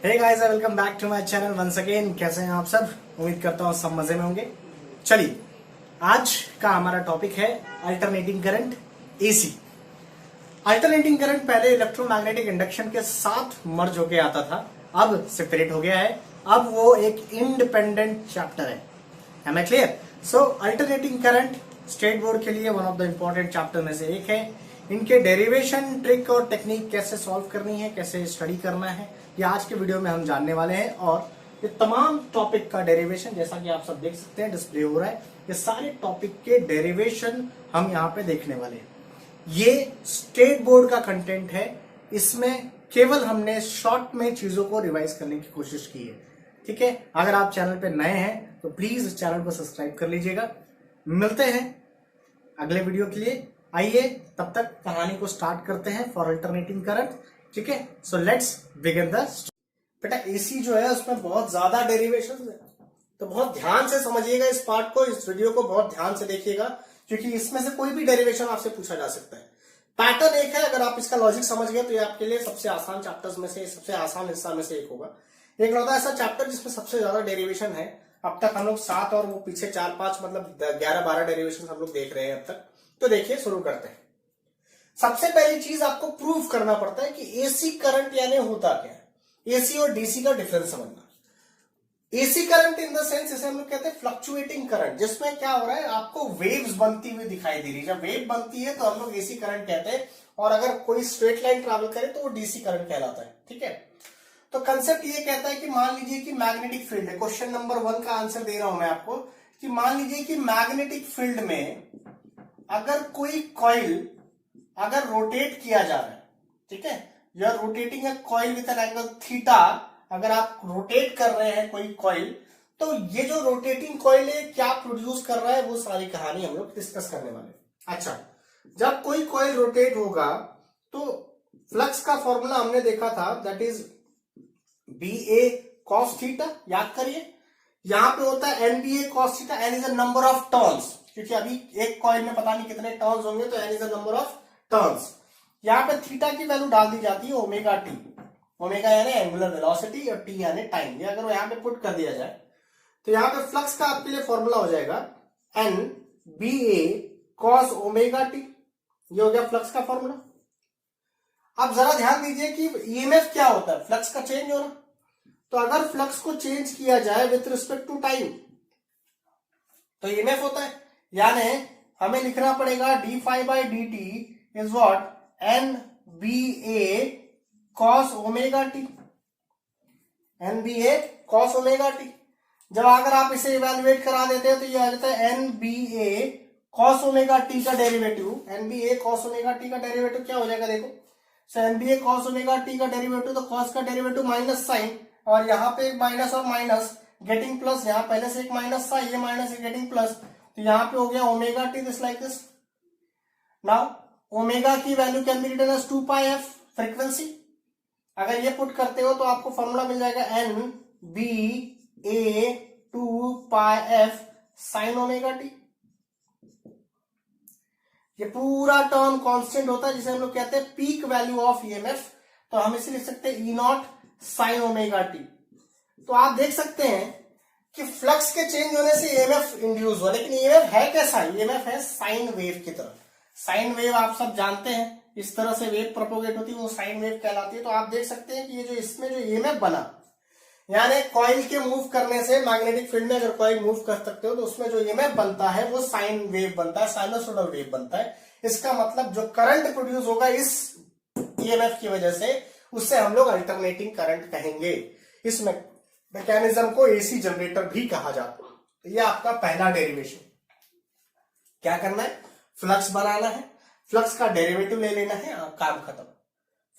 Hey guys, welcome back to my channel once again. कैसे हैं आप सब? उम्मीद करता हूँ सब मजे में होंगे। चलिए, आज का हमारा टॉपिक है alternating current, AC. Alternating current पहले इलेक्ट्रोमैग्नेटिक इंडक्शन के साथ मर्ज होके आता था, अब सेपरेट हो गया है। अब वो एक इंडिपेंडेंट चैप्टर है। Am I clear? So alternating current state board के लिए one of the important chapter में से एक है। इनके डेरिवेशन, ट्रिक और टेक्निक कैसे सॉल्व करनी है, कैसे स्टडी करना है, ये आज के वीडियो में हम जानने वाले हैं। और ये तमाम टॉपिक का डेरिवेशन, जैसा कि आप सब देख सकते हैं डिस्प्ले हो रहा है, ये सारे टॉपिक के डेरिवेशन हम यहाँ पे देखने वाले हैं। ये स्टेट बोर्ड का कंटेंट है, इसमें केवल हमने शॉर्ट में चीजों को रिवाइज करने की कोशिश की है। ठीक है, अगर आप चैनल पे नए हैं तो प्लीज इस चैनल को सब्सक्राइब कर लीजिएगा। मिलते हैं अगले वीडियो के लिए। आइए तब तक कहानी को स्टार्ट करते हैं फॉर अल्टरनेटिंग करंट। ठीक है, सो लेट्स बिगिन द। बेटा एसी जो है उसमें बहुत ज्यादा डेरिवेशन है, तो बहुत ध्यान से समझिएगा इस पार्ट को, इस वीडियो को बहुत ध्यान से देखिएगा, क्योंकि इसमें से कोई भी डेरिवेशन आपसे पूछा जा सकता है। पैटर्न एक है, अगर आप इसका लॉजिक समझ गए तो ये आपके लिए सबसे आसान चैप्टर्स में से, सबसे आसान हिस्सा में से एक होगा। एक लौता ऐसा चैप्टर जिसमें सबसे ज्यादा डेरिवेशन है। अब तक हम लोग 7 और वो पीछे 4-5 मतलब 11-12 डेरिवेशन हम लोग देख रहे हैं अब तक। तो देखिए, शुरू करते हैं। सबसे पहली चीज आपको प्रूव करना पड़ता है कि एसी करंट यानी होता क्या है। एसी और डीसी का डिफरेंस समझना। AC current in the sense, इसे हम लोग कहते हैं फ्लक्चुएटिंग करंट, जिसमें क्या हो रहा है, आपको वेव्स बनती हुई दिखाई दे रही है। जब वेव बनती है तो हम लोग एसी करंट कहते हैं, और अगर कोई स्ट्रेट लाइन ट्रैवल करे तो वो डीसी करंट कहलाता है। ठीक है, तो कंसेप्ट ये कहता है कि मान लीजिए कि मैग्नेटिक फील्ड है। क्वेश्चन नंबर 1 का आंसर दे रहा हूं मैं आपको कि मान लीजिए कि मैग्नेटिक फील्ड में अगर कोई कॉइल अगर रोटेट किया जा रहा है, ठीक है, you are rotating a coil with an angle theta. अगर आप रोटेट कर रहे हैं कोई कॉइल, तो ये जो रोटेटिंग कॉइल है क्या प्रोड्यूस कर रहा है, वो सारी कहानी हम लोग डिस्कस करने वाले हैं। अच्छा, जब कोई कॉइल रोटेट होगा तो फ्लक्स का फॉर्मूला हमने देखा था, that is BA cos theta. याद करिए, यहां पे होता है NBA cos theta. N is a number of turns, क्योंकि अभी एक कॉइल में पता नहीं कितने टर्न्स होंगे, तो N is a number of turns. यहाँ पे थीटा की वैल्यू डाल दी जाती है ओमेगा टी। ओमेगा यानी एंगुलर वेलोसिटी और टी यानी टाइम। ये अगर यहाँ पे पुट कर दिया जाए तो यहाँ पे फ्लक्स का आपके लिए फॉर्मूला हो जाएगा NBA cos ओमेगा टी। ये हो गया फ्लक्स का फॉर्मूला। अब जरा ध्यान दीजिए कि ईएमएफ क्या होता है, फ्लक्स का चेंज होना। तो अगर फ्लक्स को चेंज किया जाए विथ रिस्पेक्ट टू टाइम तो ईएमएफ होता है, यानी हमें लिखना पड़ेगा D five by D T is what NBA cos omega T. NBA cos omega T. जब अगर आप इसे इवेल्युएट करा देते हैं तो ये आ जाता है NBA cos ओमेगा टी का derivative. NBA cos omega t का डेरिवेटिव क्या हो जाएगा, देखो। सो NBA cos ओमेगा टी का डेरिवेटिव, तो cos का डेरिवेटिव माइनस साइन, और यहाँ पे एक माइनस और माइनस गेटिंग प्लस। यहाँ पहले से एक माइनस था, ये माइनस है गेटिंग प्लस, तो यहाँ पे हो गया omega t this like this. Now omega की value can be written as 2 pi f frequency. अगर ये पुट करते हो तो आपको फॉर्मूला मिल जाएगा NBA 2 pi F sine omega t. ये पूरा टर्म कांस्टेंट होता है, जिसे हम लोग कहते हैं पीक वैल्यू ऑफ ईएमएफ। तो हम इसे लिख सकते हैं E naught sine omega T. तो आप देख सकते हैं कि फ्लक्स के चेंज होने से ईएमएफ इंड्यूस हुआ, लेकिन ईएमएफ है कैसा? ईएमएफ है साइन वेव की तरह। साइन वेव आप सब जानते हैं, इस तरह से वेव प्रोपोगेट होती है, वो साइन वेव कहलाती है। तो आप देख सकते हैं कि ये जो इसमें जो ईएमएफ बना, यानी कॉइल के मूव करने से मैग्नेटिक फील्ड में अगर कॉइल मूव कर सकते हो तो उसमें जो ईएमएफ बनता है वो साइन वेव बनता है, साइनसोइडल वेव बनता है। इसका मतलब जो करंट प्रोड्यूस होगा इस ईएमएफ की वजह से, उससे हम लोग अल्टरनेटिंग करंट कहेंगे। इस मैकेनिज्म को एसी जनरेटर भी कहा जाता है। तो ये आपका पहला डेरिवेशन। क्या करना है? फ्लक्स बनाना है, फ्लक्स का डेरिवेटिव ले लेना है, काम खत्म।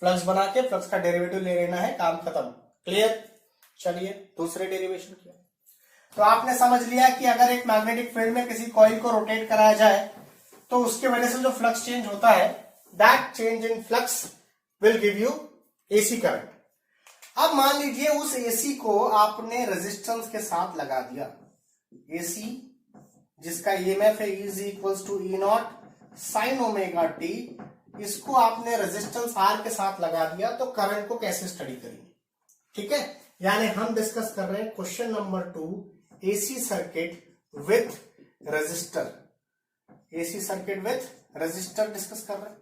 फ्लक्स बना के फ्लक्स का डेरिवेटिव ले लेना है, काम खत्म। क्लियर? चलिए दूसरे डेरिवेशन किया। तो आपने समझ लिया कि अगर एक मैग्नेटिक फील्ड में किसी कॉइल को रोटेट कराया जाए तो उसके वजह से जो फ्लक्स चेंज होता है, that change in flux will give you AC current. अब मान लीजिए उस एसी को आपने रेजिस्टेंस के साथ लगा दिया। एसी जिसका ईएमएफ है is equals to E naught sine omega t, इसको आपने रेजिस्टेंस R के साथ लगा दिया, तो करंट को कैसे स्टडी करेंगे? ठीक है, यानी हम डिस्कस कर रहे हैं question number 2, AC circuit with register. AC circuit with register discuss कर रहे हैं।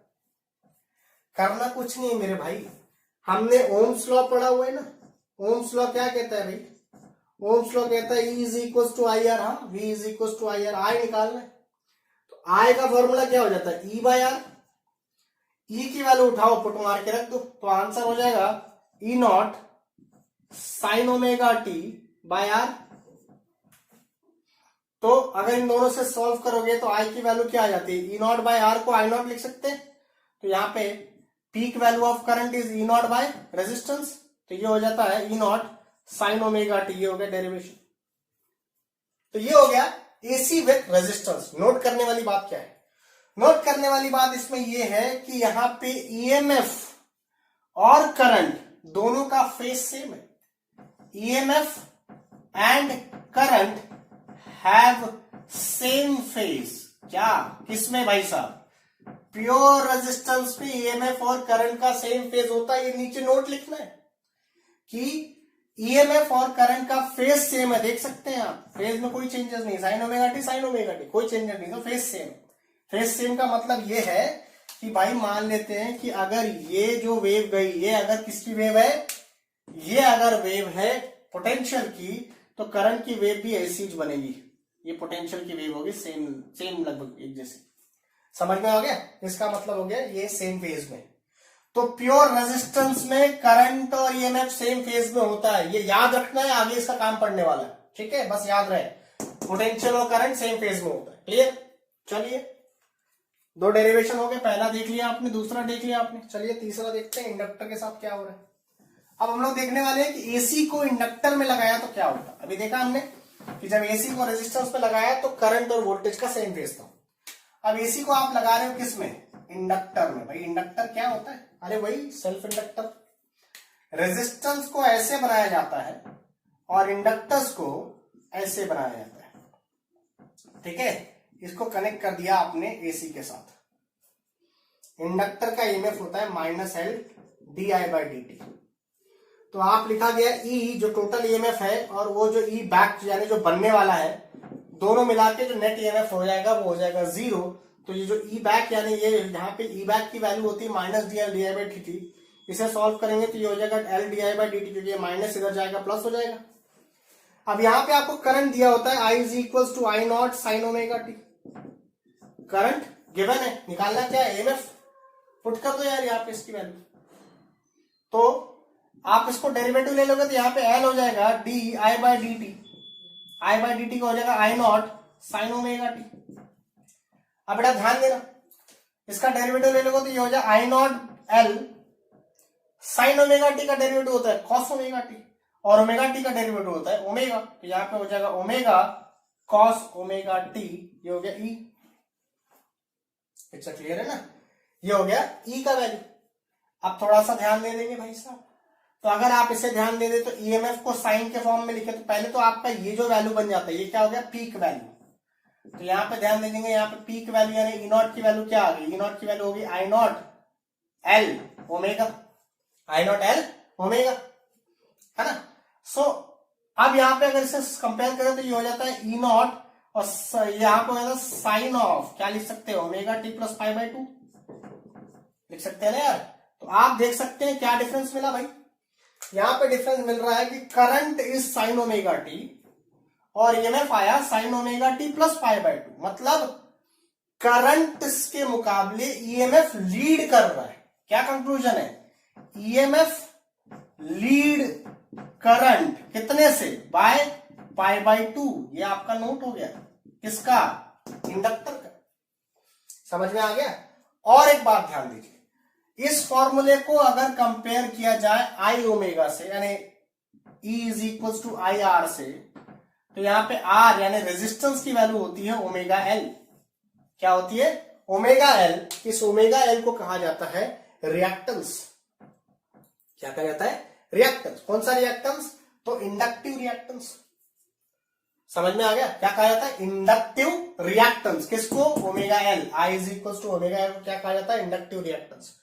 करना कुछ नहीं है मेरे भाई, हमने ओम्स लॉ पढ़ा हुआ है ना। ओम्स लॉ क्या कहता है भाई? ओम्स लॉ कहता है E is equal to I R. हाँ, V is equal to I R. I निकालना है तो आई का फॉर्मूला क्या हो जाता है? E by r. E की वैल्यू उठाओ, पुट मार के रख दो, तो आंसर हो जाएगा E naught sine omega t by r. तो अगर इन दोनों से सॉल्व करोगे तो आई की वैल्यू क्या आ जाती है? E नॉट बाय आर को आई नॉट लिख सकते हैं। तो यहाँ पे peak value of current is E not by resistance, तो ये हो जाता है E naught sine omega t. ये हो गया डेरिवेशन। तो ये हो गया एसी विथ रेजिस्टेंस। नोट करने वाली बात क्या है? नोट करने वाली बात इसमें यह है कि यहां पे ईएमएफ और करंट दोनों का फेज सेम है। EMF and current have same phase. क्या? किसमें भाई साहब? प्योर रेजिस्टेंस पे ईएमएफ और करंट का सेम फेज होता है। ये नीचे नोट लिखना है कि ईएमएफ और करंट का फेज सेम है। देख सकते हैं आप, फेज में कोई चेंजेस नहीं, sign omega T sine omega T, कोई चेंजेस नहीं, तो फेज सेम। फेज सेम का मतलब ये है कि भाई मान लेते हैं कि अगर ये जो वेव गई, ये अगर किसकी वेव है? ये अगर वेव है पोटेंशियल की, तो करंट की वेव भी ऐसी ही बनेगी। ये पोटेंशियल की वेव होगी, सेम सेम लगभग एक जैसे। समझ में आ गया? इसका मतलब हो गया ये सेम फेज में। तो प्योर रेजिस्टेंस में करंट और ईएमएफ सेम फेज में होता है। ये याद रखना है, आगे इसका काम पढ़ने वाला है। ठीक है, बस याद रहे, पोटेंशियल और करंट सेम फेज में होता है। क्लियर? चलिए, दो डेरिवेशन हो गए। पहला देख लिया आपने, दूसरा देख लिया आपने। चलिए तीसरा देखते हैं, इंडक्टर के साथ क्या हो रहा है। अब हम लोग देखने वाले हैं कि एसी को इंडक्टर में लगाया तो क्या होता। अभी देखा हमने कि जब एसी को रेजिस्टेंस में लगाया तो करंट और वोल्टेज का सेम फेज था। अब एसी को आप लगा रहे हो किस में? इंडक्टर में। भाई इंडक्टर क्या होता है? अरे वही सेल्फ इंडक्टर। रेजिस्टेंस को ऐसे बनाया जाता है और इंडक्टर्स को ऐसे बनाया जाता है। ठीक है, इसको कनेक्ट कर दिया आपने एसी के साथ। इंडक्टर का ईएमएफ होता है minus L D I by D T. तो आप लिखा गया ई जो टोटल ईएमएफ है और वो जो ई बैक यानी जो बनने वाला है, दोनों मिला के जो नेट ईएमएफ हो जाएगा वो हो जाएगा 0। तो ये जो ई बैक यानी ये यहाँ पे ई बैक की वैल्यू होती है minus D L D I by D T. इसे सॉल्व करेंगे तो ये हो जाएगा L D I by D T, क्योंकि ये माइनस इधर जाएगा प्लस हो जाएगा। अब यहाँ पे आपको करंट दिया होता है I is equal to I not sine omega t. Current given है, निकालना क्या है? ईएमएफ। पुट कर दो यार यहाँ पे इसकी वैल्यू। तो आप इसको डेरिवेटिव ले लोगे तो यहाँ पे एल हो जाएगा D I by D T. I by D T का हो जाएगा I not sine omega T. अब बेटा ध्यान देना, इसका डेरिवेटिव ले लोगे तो ये हो जाएगा I not L sine omega t का डेरिवेटिव होता है कॉस ओमेगा टी, और ओमेगा टी का डेरिवेटिव होता है ओमेगा। तो यहाँ पे हो जाएगा ओमेगा कॉस ओमेगा टी। ये हो गया ई। पिक्चर क्लियर है ना? ये हो गया ई का वैल्यू। अब थोड़ा सा ध्यान दे देंगे भाई साहब। तो अगर आप इसे ध्यान दे दे तो ईएमएफ को साइन के फॉर्म में लिखे तो पहले तो आपका ये जो वैल्यू बन जाता है, ये क्या हो गया? Peak value. तो यहाँ पे ध्यान दे देंगे, यहाँ पे पीक वैल्यू यानी ई नॉट की वैल्यू क्या आ गई? ई नॉट की वैल्यू होगी I not L omega. I not L omega, है ना? सो अब यहाँ पे अगर इसे कंपेयर करें तो ये हो जाता है ई नॉट और यहाँ पे हो जाता है साइन ऑफ, क्या लिख सकते हो? Omega T plus pi by 2 लिख सकते हैं ना यार। तो आप देख सकते हैं क्या डिफरेंस मिला भाई। यहां पे डिफरेंस मिल रहा है कि current is sine omega t और ईएमएफ आया sign omega T plus pi by 2। मतलब करंट के मुकाबले ईएमएफ लीड कर रहा है। क्या कंक्लूजन है? ईएमएफ लीड करंट कितने से? By pi by 2। ये आपका नोट हो गया। किसका? इंडक्टर का। समझ में आ गया? और एक बात ध्यान दीजिए, इस फॉर्मूले को अगर कंपेयर किया जाए आई ओमेगा से यानी E is equal to I R से, तो यहां पे R यानी रेजिस्टेंस की वैल्यू होती है ओमेगा एल। क्या होती है? Omega L. इस ओमेगा एल को कहा जाता है रिएक्टेंस। क्या कहा जाता है? रिएक्टेंस। कौन सा रिएक्टेंस? तो इंडक्टिव रिएक्टेंस। समझ में आ गया? क्या कहा जाता है? Inductive reactance. किसको? Omega L. I is equal to omega L को क्या कहा जाता है? Inductive reactance.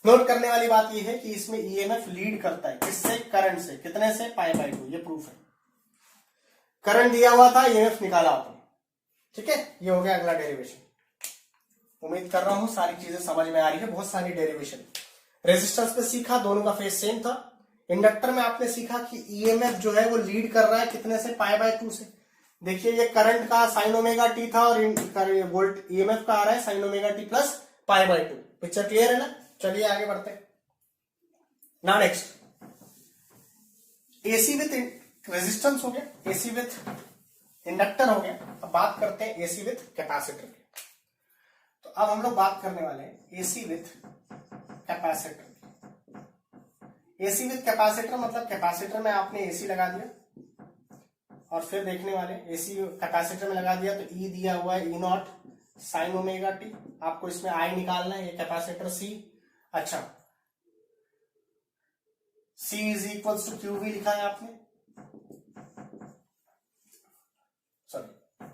नोट करने वाली बात यह है कि इसमें ईएमएफ लीड करता है, किससे? करंट से। कितने से? π/2। ये प्रूफ है। करंट दिया हुआ था, ईएमएफ निकाला आपने, ठीक है। ये हो गया अगला डेरिवेशन। उम्मीद कर रहा हूं सारी चीजें समझ में आ रही है, बहुत सारी डेरिवेशन। रेजिस्टेंस पे सीखा, दोनों का फेज सेम था। इंडक्टर में आपने सीखा कि ईएमएफ जो है वो लीड कर रहा है कितने से? π/2 से। देखिए ये करंट का sin ओमेगा टी था और वोल्ट ईएमएफ का आ रहा है sin omega T plus π/2। Picture clear है ना? चलिए आगे बढ़ते हैं। ना नेक्स्ट, एसी विथ रेजिस्टेंस हो गया, एसी विथ इंडक्टर हो गया। अब बात करते हैं एसी विथ कैपेसिटर की। तो अब हम लोग बात करने वाले हैं AC with capacitor. AC with capacitor मतलब कैपेसिटर में आपने एसी लगा दिया और फिर देखने वाले एसी कैपेसिटर में लगा दिया तो ई दिया हुआ है E naught sine omega T. आपको इसमें आई निकालना है, ये कैपेसिटर सी। अच्छा, C is equal to q भी लिखा है आपने, sorry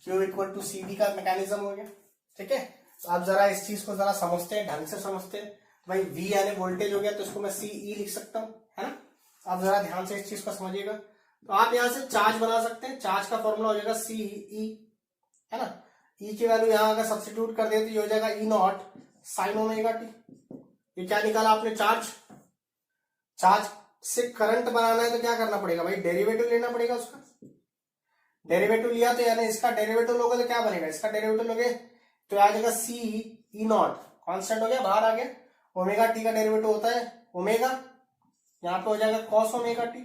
q equal to C V का मैकेनिज्म हो गया, ठीक है। तो आप जरा इस चीज को जरा समझते हैं, ढंग से समझते हैं। भाई V यानी वोल्टेज हो गया तो इसको मैं CE लिख सकता हूं, है ना। आप जरा ध्यान से इस चीज को समझिएगा। तो आप यहां से चार्ज बना सकते हैं, चार्ज का फॉर्मूला हो जाएगा CE, है ना। E की वैल्यू यहां अगर सब्स्टिट्यूट कर देते तो ये हो जाएगा ई नॉट साइन ओमेगा टी। ये क्या निकाला आपने? चार्ज। चार्ज से करंट बनाना है तो क्या करना पड़ेगा भाई? डेरिवेटिव लेना पड़ेगा उसका। डेरिवेटिव लिया तो यानी इसका डेरिवेटिव लोगे तो क्या बनेगा? इसका डेरिवेटिव लोगे तो आ जाएगा सी ई नॉट, कॉन्स्टेंट हो गया, बाहर आ गया। ओमेगा टी का डेरिवेटिव होता है ओमेगा, यहां पे हो जाएगा कॉस ओमेगा टी।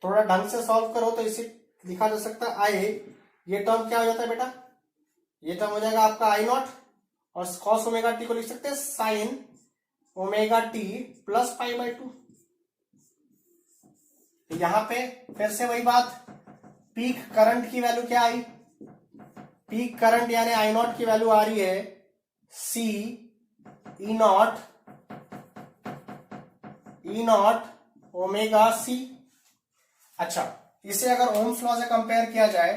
थोड़ा ढंग से सॉल्व करो तो इसे लिखा जा सकता है आई। ये टर्म क्या हो जाता है बेटा? ये टर्म हो जाएगा आपका आई नॉट और कॉस ओमेगा टी को लिख सकते हैं साइन ओमेगा टी प्लस π/2। यहां पे फिर से वही बात, पीक करंट की वैल्यू क्या आई? पीक करंट यानी आई नॉट की वैल्यू आ रही है सी ई नॉट ओमेगा सी। अच्छा, इसे अगर ओम्स लॉ से कंपेयर किया जाए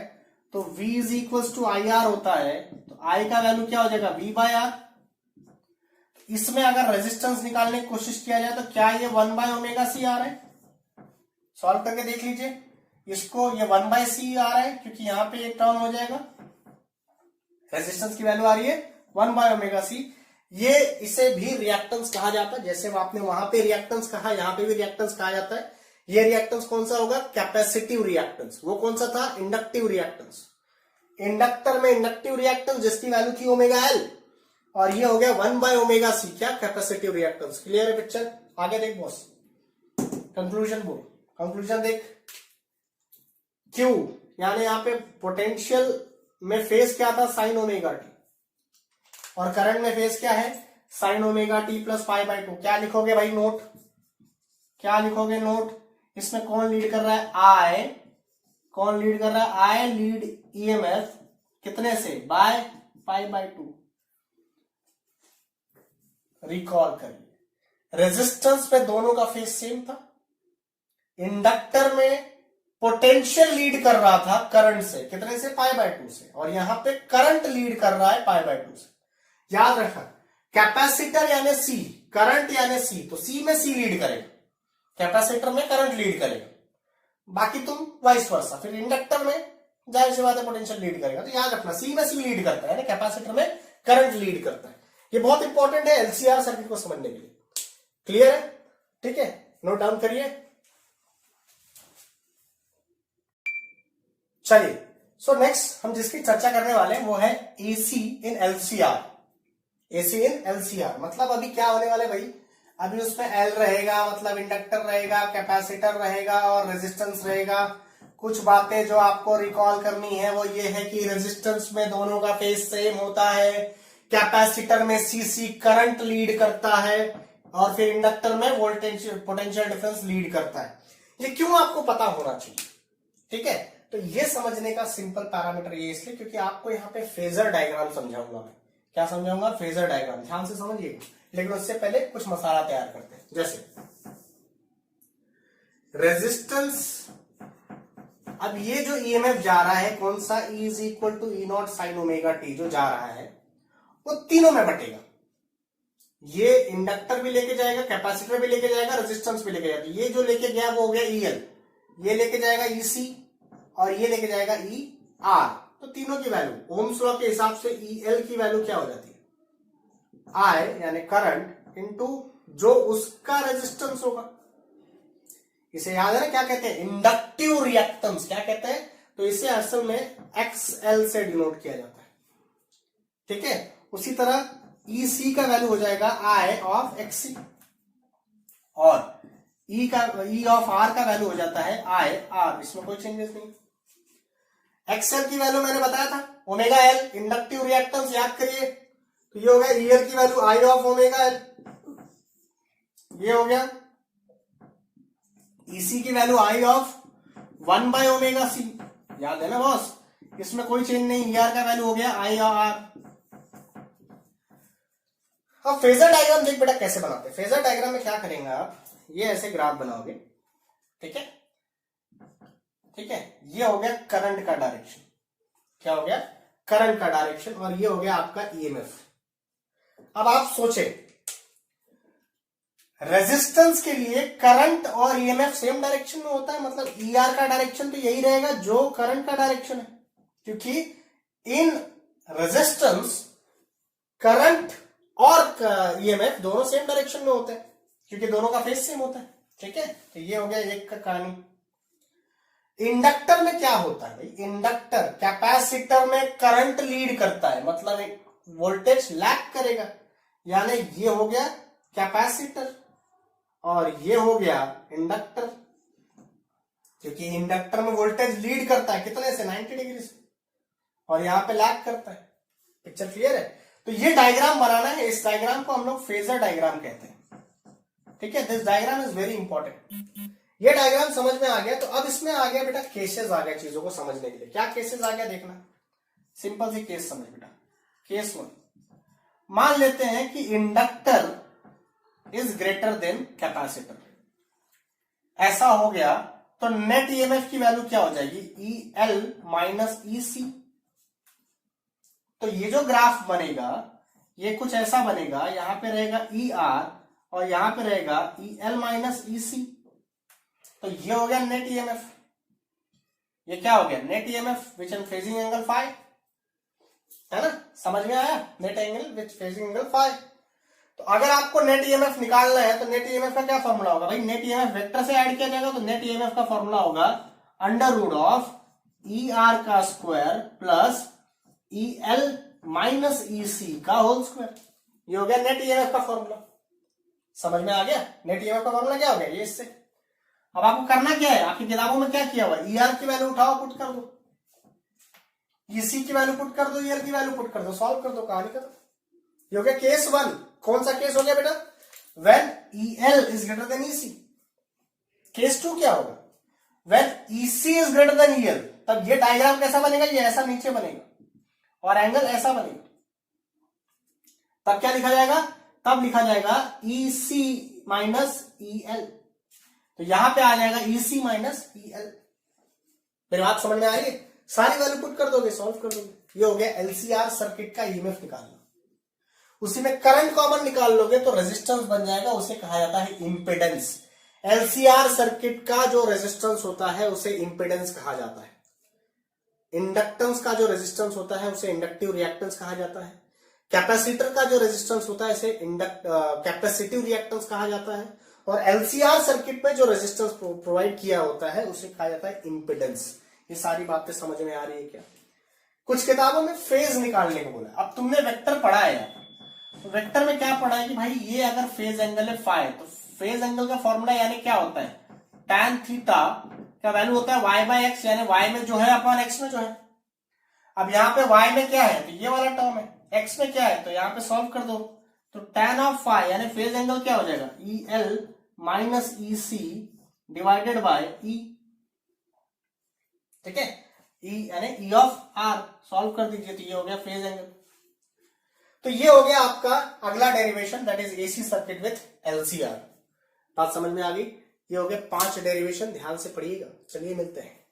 तो V is equal to I R होता है, तो I का वैल्यू क्या हो जाएगा? V/R। इसमें अगर रेजिस्टेंस निकालने की कोशिश किया जाए तो क्या ये 1/ωc आ रहा है? सॉल्व करके देख लीजिए। इसको ये 1/c आ रहा है क्योंकि यहां पे एक टर्म हो जाएगा, रेजिस्टेंस की वैल्यू आ रही है 1/ωc। ये इसे भी रिएक्टेंस कहा जाता है, जैसे आपने वहां पे रिएक्टेंस कहा, यहां पे भी रिएक्टेंस कहा जाता है। ये रिएक्टेंस कौन सा होगा? Capacitive reactance. वो कौन सा था? Inductive reactance. इंडक्टर में इंडक्टिव रिएक्टेंस जिसकी वैल्यू थी ओमेगा एल, और ये हो गया 1/ωc, क्या? Capacitive reactance. क्लियर है पिक्चर? आगे देख बॉस, कंक्लूजन बोल, कंक्लूजन देख। क्यू यानी यहां पे पोटेंशियल में फेज क्या था? साइन ओमेगा टी, और करंट में फेज क्या है? Sine omega T plus π/2। क्या लिखोगे भाई? नोट। क्या लिखोगे? नोट। इसमें कौन लीड कर रहा है? आई। कौन लीड कर रहा है? आई लीड ईएमएफ कितने से? बाय π/2। रिकॉल करिए, रेजिस्टेंस पे दोनों का फेज सेम था। इंडक्टर में पोटेंशियल लीड कर रहा था करंट से, कितने से? π/2 से, और यहां पे करंट लीड कर रहा है π/2 से। याद रखना, कैपेसिटर यानी सी, करंट यानी सी, तो सी में सी लीड करेगा, कैपेसिटर में करंट लीड करेगा, बाकी तुम वाइस वर्सा। फिर इंडक्टर में जाहिर सी बात है पोटेंशियल लीड करेगा। तो याद रखना, सी में सी लीड करता है, यानी कैपेसिटर में करंट लीड करता है। ये बहुत इंपॉर्टेंट है एलसीआर सर्किट को समझने के लिए। क्लियर है? ठीक है, नोट डाउन करिए। चलिए, सो नेक्स्ट हम जिसकी चर्चा करने वाले हैं वो है एसी इन एलसीआर। एसी इन एलसीआर मतलब अभी क्या होने वाले भाई? अभी उसमें एल रहेगा, मतलब इंडक्टर रहेगा, कैपेसिटर रहेगा और रेजिस्टेंस रहेगा। कुछ बातें जो आपको रिकॉल करनी है वो ये है कि रेजिस्टेंस में दोनों का फेज सेम होता है, कैपेसिटर में सीसी करंट लीड करता है, और फिर इंडक्टर में वोल्टेज पोटेंशियल डिफरेंस लीड करता है। ये क्यों आपको पता होना चाहिए? ठीक है, तो ये समझने का सिंपल पैरामीटर ये इसलिए क्योंकि आपको यहाँ पे फेजर डायग्राम समझाऊंगा मैं। क्या समझाऊंगा? Phasor diagram. ध्यान से समझिएगा, लेकिन उससे पहले कुछ मसाला तैयार करते हैं। जैसे रेजिस्टेंस, अब ये जो ईएमएफ जा रहा है कौन सा? E is equal to E naught sine omega t जो जा रहा है वो तीनों में बटेगा। ये इंडक्टर भी लेके जाएगा, कैपेसिटर भी लेके जाएगा, रेजिस्टेंस भी लेके जाएगा। ये जो लेके गया वो हो गया ईएल, ये लेके जाएगा ईसी और ये लेके जाएगा ई आर। तो तीनों की वैल्यू ओम्स लॉ के हिसाब से ईएल की वैल्यू क्या हो जाती है, आई यानी करंट इंटू जो उसका रेजिस्टेंस होगा। इसे याद है ना, क्या कहते हैं, इंडक्टिव रिएक्टेंस। क्या कहते हैं, तो इसे असल में एक्सएल से डिनोट किया जाता है। ठीक है, उसी तरह ईसी का वैल्यू हो जाएगा आई ऑफ एक्सी और ई ऑफ आर का वैल्यू हो जाता है आई आर। इसमें कोई चेंजेस नहीं। एक्सएल की वैल्यू मैंने बताया था ओमेगा एल, इंडक्टिव रिएक्टेंस याद करिए। तो ये हो गया ईएल की वैल्यू आई ऑफ ओमेगा एल, ये हो गया ईसी की वैल्यू I of 1 by omega C, याद है ना बॉस, इसमें कोई चेंज नहीं। ईआर का वैल्यू हो गया आई आर। अब फेजर डायग्राम देख बेटा कैसे बनाते हैं। फेजर डायग्राम में क्या करेंगे आप, ये ऐसे ग्राफ बनाओगे, ठीक है, ठीक है। ये हो गया करंट का डायरेक्शन, क्या हो गया, करंट का डायरेक्शन, और ये हो गया आपका ईएमएफ। अब आप सोचे रेजिस्टेंस के लिए करंट और ईएमएफ सेम डायरेक्शन में होता है, मतलब ईआर का डायरेक्शन तो यही रहेगा जो करंट का डायरेक्शन है, क्योंकि इन रेजिस्टेंस करंट और ईएमएफ दोनों सेम डायरेक्शन में होते हैं, क्योंकि दोनों का फेज सेम होता है। ठीक है, तो ये हो गया एक का कहानी। इंडक्टर में क्या होता है भाई, इंडक्टर कैपेसिटर में करंट लीड करता है, मतलब वोल्टेज लैग करेगा, यानी ये हो गया कैपेसिटर और ये हो गया इंडक्टर, क्योंकि इंडक्टर में वोल्टेज लीड करता है कितने से, 90 डिग्री से, और यहां पे लैग करता है। पिक्चर क्लियर है। तो ये डायग्राम बनाना है, इस डायग्राम को हम लोग फेजर डायग्राम कहते हैं। ठीक है, this diagram is very important. ये डायग्राम समझ में आ गया, तो अब इसमें आ गया बेटा केसेस आ गया चीजों को समझने के लिए। क्या केसेस आ गया देखना, सिंपल सी केस समझ बेटा। केस 1, मान लेते हैं कि inductor is greater than capacitor, ऐसा हो गया तो नेट ईएमएफ की वैल्यू क्या हो जाएगी, ई एल माइनस ई सी। तो ये जो ग्राफ बनेगा ये कुछ ऐसा बनेगा, यहां पे रहेगा ई आर और यहां पे रहेगा ई एल माइनस ई सी। तो ये हो गया नेट ईएमएफ। ये क्या हो गया, net EMF which in phasing angle phi, है ना, समझ में आया, net angle which phasing angle phi. तो अगर आपको नेट ईएमएफ निकालना है तो नेट ईएमएफ का क्या फॉर्मूला होगा भाई, नेट ईएमएफ वेक्टर से ऐड किया जाएगा, तो नेट ईएमएफ का फॉर्मूला होगा under root of E R का square plus E L minus E C का होल स्क्वायर। ये हो गया नेट ईएमएफ का फॉर्मूला। समझ में आ गया, नेट ईएमएफ का फॉर्मूला क्या हो गया ये इससे। अब आपको करना क्या है, आपकी किताबों में क्या किया हुआ, ई आर की वैल्यू उठाओ पुट कर दो, ईसी की वैल्यू पुट कर दो, ईएल की वैल्यू पुट कर दो, सॉल्व कर दो, कहानी खत्म। ये हो गया केस 1। कौन सा केस हो गया बेटा, when EL is greater than EC. Case 2 क्या होगा, when EC is greater than EL. तब ये डायग्राम कैसा बनेगा, ये ऐसा नीचे बनेगा और एंगल ऐसा बनेगा। तब क्या लिखा जाएगा, तब लिखा जाएगा ईसी माइनस ईएल। तो यहां पे आ जाएगा ईसी माइनस ईएल। मेरी बात समझ में आ रही है, सारी वैल्यू पुट कर दोगे, सॉल्व कर दोगे। ये हो गया एलसीआर सर्किट का ईएमएफ निकालना। उसी में करंट कॉमन निकाल लोगे तो रेजिस्टेंस बन जाएगा, उसे कहा जाता है इंपेडेंस। एलसीआर सर्किट का जो रेजिस्टेंस होता है उसे इंपेडेंस कहा जाता है। इंडक्टेंस का जो रेजिस्टेंस होता है उसे इंडक्टिव रिएक्टेंस कहा जाता है। कैपेसिटर का जो रेजिस्टेंस होता है इसे कैपेसिटिव रिएक्टेंस कहा जाता है। और एलसीआर सर्किट में जो रेजिस्टेंस प्रोवाइड किया होता है उसे कहा जाता है इंपेडेंस। ये सारी बातें समझ में आ रही है क्या। कुछ किताबों में फेज निकालने को बोला। अब तुमने वेक्टर पढ़ा है यार, तो वेक्टर में क्या पढ़ा है कि भाई ये अगर फेज एंगल है फाई, तो फेज एंगल का फॉर्मूला यानी क्या होता है, tan थीटा का वैल्यू होता है y बाय एक्स, यानी y में जो है अपॉन x में जो है। अब यहाँ पे y में क्या है, तो ये वाला टर्म है, x में क्या है, तो यहाँ पे सॉल्व कर दो, तो tan ऑफ फाई यानी फेज एंगल क्या हो जाएगा, E L minus E C divided by E. ठीक है, ई यानी ई ऑफ आर, सॉल्व कर दीजिए तो ये हो गया फेज एंगल। तो ये हो गया आपका अगला derivation, that is AC circuit with LCR. बात समझ में आ गई। ये हो गया 5 डेरिवेशन, ध्यान से पढ़िएगा। चलिए मिलते हैं।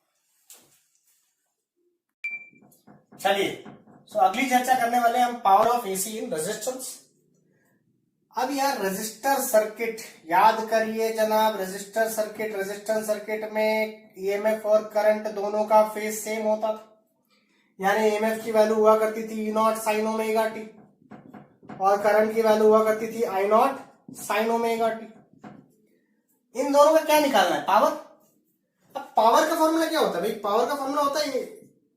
चलिए अगली चर्चा करने वाले हम power of AC in resistance. अब यार रेजिस्टर सर्किट याद करिए जनाब, रेजिस्टर सर्किट, रेजिस्टेंस सर्किट में ईएमएफ और करंट दोनों का फेज सेम होता था, यानी ईएमएफ की वैल्यू हुआ करती थी ई नॉट साइन ओमेगा टी और करंट की वैल्यू हुआ करती थी आई नॉट साइन ओमेगा टी। इन दोनों का क्या निकालना है? पावर। अब पावर का फॉर्मूला क्या होता है भाई? पावर का फॉर्मूला होता है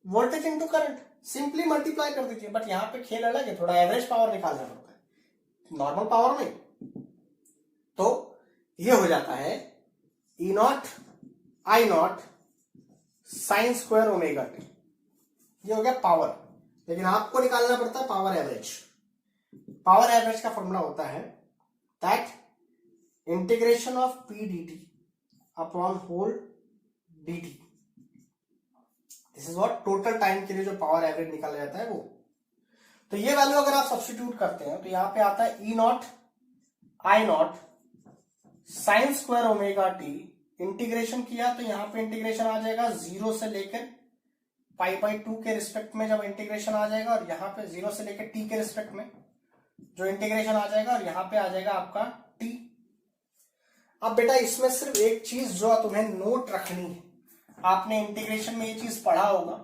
voltage into current, simply multiply कर दीजिए। बट यहाँ पे खेल अलग है, थोड़ा एवरेज पावर निकालना पड़ता है, नॉर्मल पावर नहीं। तो ये हो जाता है E not I not sine square omega t, ये हो गया पावर। लेकिन आपको निकालना पड़ता है पावर एवरेज। पावर एवरेज का फॉर्मूला होता है that integration of P D T upon whole D T, this is what total time के लिए जो पावर एवरेज निकाला जाता है वो। तो ये वैल्यू अगर आप सब्स्टिट्यूट करते हैं तो यहां पे आता है E not I not sine square omega t, integration किया तो यहां पे इंटीग्रेशन आ जाएगा 0 से लेकर पाई बाई 2 के रिस्पेक्ट में जब इंटीग्रेशन आ जाएगा, और यहां पे 0 से लेकर टी के रिस्पेक्ट में जो इंटीग्रेशन आ जाएगा, और यहां पे आ जाएगा आपका टी। अब बेटा इसमें सिर्फ एक चीज जो तुम्हें नोट रखनी है, आपने इंटीग्रेशन में ये चीज पढ़ा होगा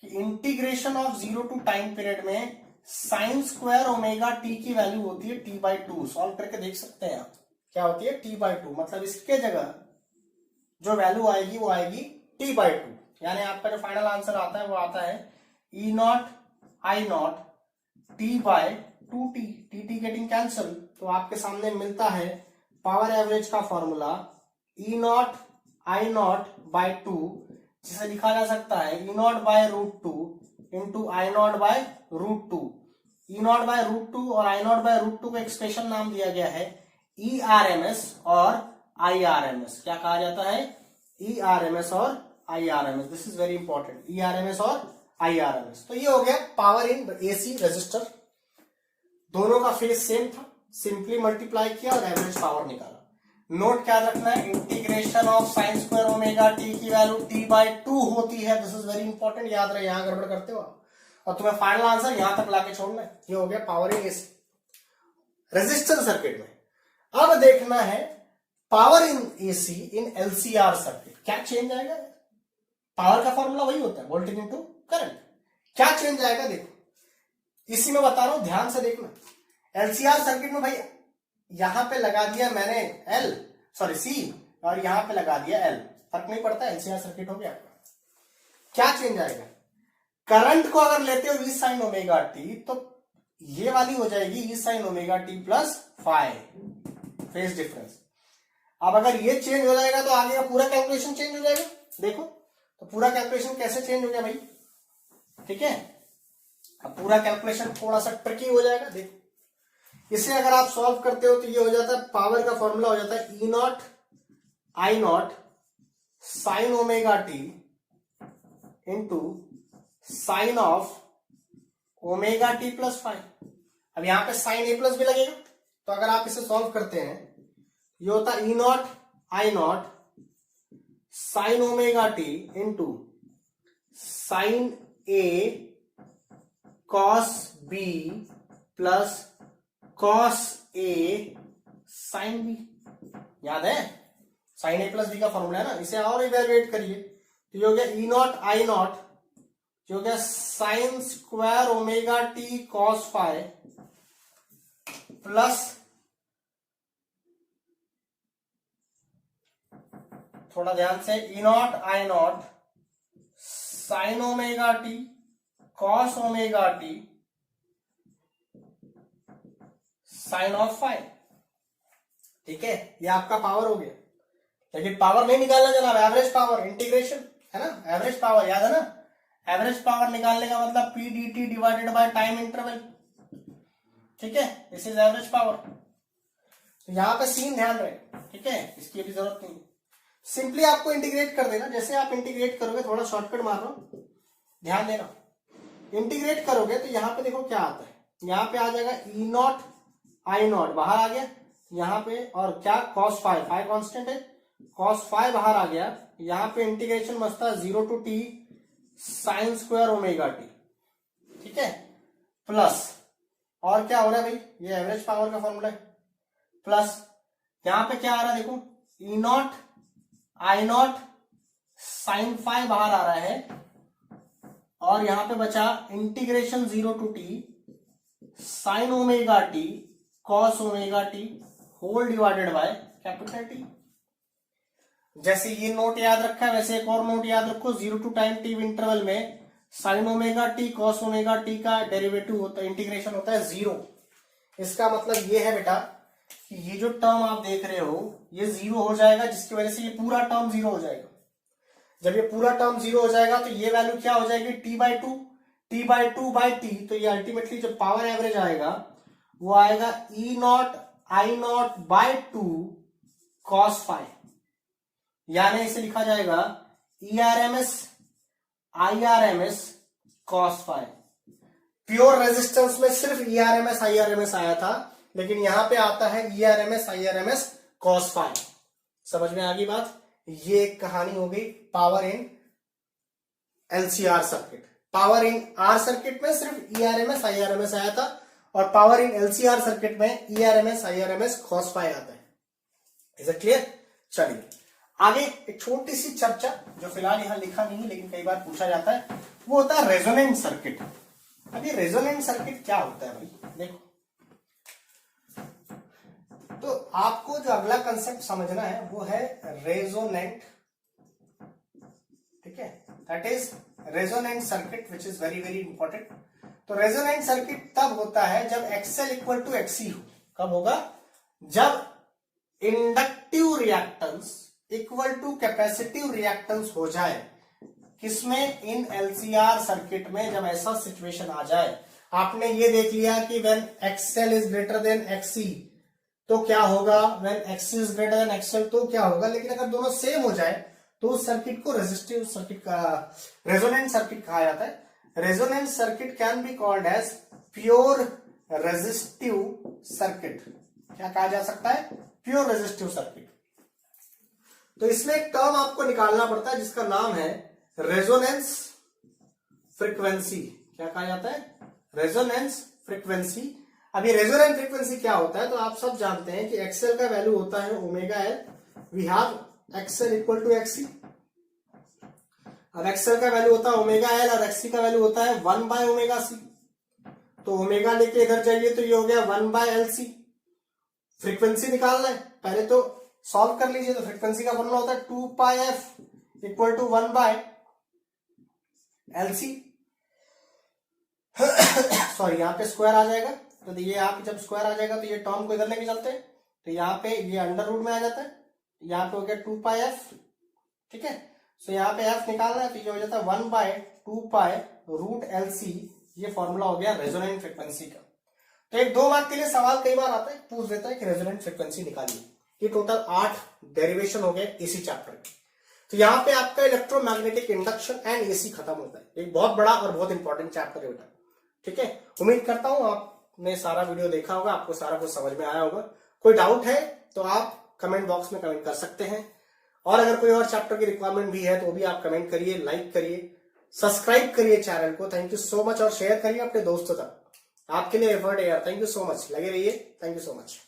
कि integration of 0 to time period में साइन स्क्वायर ओमेगा टी की वैल्यू होती है टी बाई 2। सॉल्व करके देख सकते हैं आप, क्या होती है टी बाई 2। मतलब इसके जगह जो वैल्यू आएगी वो आएगी टी बाई 2, यानी आपका जो फाइनल आंसर आता है वो आता है E not I naught T by 2t, T getting cancel. तो आपके सामने मिलता है पावर एवरेज का formula E not I naught by 2, जिसे लिखा जा सकता है E naught by root 2 into I naught by root 2। E naught by root 2 और आई नॉट बाय रूट 2 का एक्सप्रेशन नाम दिया गया है ई आर एम एस और आई आर एम एस। क्या कहा जाता है? ई आर एम एस और I R M S. This is very important, E R M S और आई आर एम एस। तो ये हो गया पावर इन एसी रेजिस्टर, दोनों का फेज सेम था, सिंपली मल्टीप्लाई किया और एवरेज पावर निकाला। नोट क्या रखना है? Integration of sine square omega t की वैल्यू टी बाई 2 होती है। दिस इज वेरी इंपॉर्टेंट, याद रहे, यहां गड़बड़ करते हो आप और तुम्हें फाइनल आंसर यहां तक लाके छोड़ना है। ये हो गया power in AC resistance circuit में। अब देखना है power in AC in LCR circuit, क्या चेंज आएगा? पावर का फॉर्मूला वही होता है, वोल्टेज इनटू करंट। क्या चेंज आएगा देखो, इसी में बता रहा हूं, ध्यान से देखना। एलसीआर सर्किट में भाई यहां पे लगा दिया मैंने एल, सॉरी सी, और यहां पे लगा दिया एल, फर्क नहीं पड़ता, एलसीआर सर्किट हो गया। क्या चेंज आएगा? करंट को अगर लेते हो ई साइन ओमेगा टी, तो ये वाली हो जाएगी E sine omega T plus five, phase difference. अब अगर ये चेंज हो जाएगा तो आगे का पूरा कैलकुलेशन चेंज हो जाएगा। देखो तो पूरा कैलकुलेशन कैसे चेंज हो गया भाई, ठीक है। अब पूरा कैलकुलेशन थोड़ा सा ट्रिकी हो जाएगा। देखो इसे अगर आप सॉल्व करते हो तो ये हो जाता है, पावर का फॉर्मूला हो जाता है E not I not sine omega T into sine of omega T plus five. अब यहां पे साइन ए प्लस भी लगेगा, तो अगर आप इसे सॉल्व करते हैं ये होता है E not I not sine omega T into sine A cos B plus cos A sine B. याद है साइन ए प्लस बी का फॉर्मूला है ना, इसे और इवेल्युएट करिए तो ये हो गया ई नॉट आई नॉट, जो हो गया sine square omega T cos five plus, थोड़ा ध्यान से, E not I not sine omega T cos omega T sine of five. ठीक है, ये आपका पावर हो गया। लेकिन पावर नहीं निकालना जनाब, एवरेज पावर, इंटीग्रेशन है ना, एवरेज पावर याद है ना। एवरेज पावर निकालने का मतलब P D T divided by time interval, ठीक है, दिस इज एवरेज पावर। तो यहां पे सीन ध्यान रहे, ठीक है, इसकी भी जरूरत नहीं। सिंपली आपको इंटीग्रेट कर देना, जैसे आप इंटीग्रेट करोगे, थोड़ा शॉर्टकट मार रहा हूं, ध्यान देना। इंटीग्रेट करोगे तो यहां पे देखो क्या आता है, यहां पे आ जाएगा ई नॉट आई नॉट, बाहर आ गया यहां पे, और क्या कॉस फाइव, फाइव कॉन्स्टेंट है, कॉस फाइव बाहर आ गया। यहां पे इंटीग्रेशन बचता है 0 to T sine square omega t, ठीक है, प्लस, और क्या हो रहा है भाई, ये एवरेज पावर का फॉर्मूला है, प्लस यहां पे क्या आ रहा है देखो, E not I not sine phi बाहर आ रहा है, और यहां पे बचा integration 0 to T sine omega T cos omega T whole divided by capital T. जैसे ये नोट याद रखा है वैसे एक और नोट याद रखो, 0 टू टाइम टी इंटरवल में sign omega T cos omega t का डेरिवेटिव होता है, इंटीग्रेशन होता है 0। इसका मतलब ये है बेटा कि ये जो टर्म आप देख रहे हो ये 0 हो जाएगा, जिसकी वजह से ये पूरा टर्म 0 हो जाएगा। जब ये पूरा टर्म 0 हो जाएगा तो ये वैल्यू क्या हो जाएगी, t/2 बाई टी। तो ये अल्टीमेटली जो पावर एवरेज आएगा वो आएगा E not I naught by 2 cos phi, यानी इसे लिखा जाएगा ERMS IRMS cos phi. Pure resistance में सिर्फ ERMS IRMS आया था, लेकिन यहां पे आता है ERMS IRMS कॉस फाई। समझ में आ गई बात? ये एक कहानी हो गई power in LCR circuit. Power in R circuit में सिर्फ ERMS IRMS आया था, और पावर इन LCR सर्किट में ERMS IRMS कॉस फाई आता है। Is it clear? चलिए आगे एक छोटी सी चर्चा, जो फिलहाल यहां लिखा नहीं है लेकिन कई बार पूछा जाता है, वो होता है रेजोनेंट सर्किट। अभी रेजोनेंट सर्किट क्या होता है भाई? देखो, तो आपको जो अगला कंसेप्ट समझना है वो है रेजोनेंट, ठीक है, that is resonant circuit which is very very important. तो रेजोनेंट सर्किट तब होता है जब XL इक्वल टू XC हो। कब होगा? जब inductive reactance equal to capacitive reactance हो जाए। किसमें? इन LCR सर्किट में जब ऐसा सिचुएशन आ जाए, आपने ये देख लिया कि when XL is greater than XC तो क्या होगा, when XC is greater than XL तो क्या होगा। लेकिन अगर दोनों सेम हो जाए तो उस सर्किट को रेजिस्टिव सर्किट का रेजोनेंट सर्किट कहा जाता है। Resonant circuit can be called as pure resistive circuit. क्या कहा जा सकता है? Pure resistive circuit. तो इसमें एक टर्म आपको निकालना पड़ता है जिसका नाम है रेजोनेंस फ्रीक्वेंसी। क्या कहा जाता है? Resonance frequency. अभी रेजोनेंस फ्रीक्वेंसी क्या होता है? तो आप सब जानते हैं कि XL का वैल्यू होता है omega L. We have XL equal to XC। अब XL का वैल्यू होता है ओमेगा एल और XC का वैल्यू होता है 1 बाय ओमेगा सी। तो ओमेगा लेके इधर जाइए तो ये हो गया 1 बाय LC। फ्रीक्वेंसी निकालना है, पहले तो सॉल्व कर लीजिए। तो फ्रीक्वेंसी का फॉर्मूला होता है 2 pi f equal to 1 by LC। Sorry, यहाँ पे स्क्वायर आ जाएगा, तो ये यहाँ पे जब स्क्वायर आ जाएगा तो ये टर्म को इधर लेके चलते हैं, तो यहाँ पे ये अंडर रूट में आ जाता है। यहाँ पे हो गया 2 पाई f, ठीक है। सो यहाँ पे f निकालना है तो ये हो जाता है 1 बाय 2 पाई रूट LC। ये फॉर्मूला हो गया रेजोनेंट फ्रीक्वेंसी का। तो एक 2 मार्क के लिए सवाल कई बार आता है, पूछ देता है कि रेजोनेंट फ्रीक्वेंसी निकालिए। ये टोटल 8 डेरिवेशन हो गए इसी चैप्टर के। तो यहाँ पे आपका इलेक्ट्रोमैग्नेटिक इंडक्शन एंड एसी खत्म होता है। एक बहुत बड़ा और बहुत इंपॉर्टेंट चैप्टर है बेटा, ठीक है। उम्मीद करता हूं आपने सारा वीडियो देखा होगा, आपको सारा कुछ समझ में आया होगा। कोई डाउट है तो आप कमेंट बॉक्स में कमेंट कर सकते हैं, और अगर कोई और चैप्टर की रिक्वायरमेंट भी है तो वो भी आप कमेंट करिए, लाइक करिए, सब्सक्राइब करिए चैनल को। थैंक यू सो मच, और शेयर करिए अपने दोस्तों तक। आपके लिए एफर्ट है यार, थैंक यू सो मच। लगे रहिए, थैंक यू सो मच।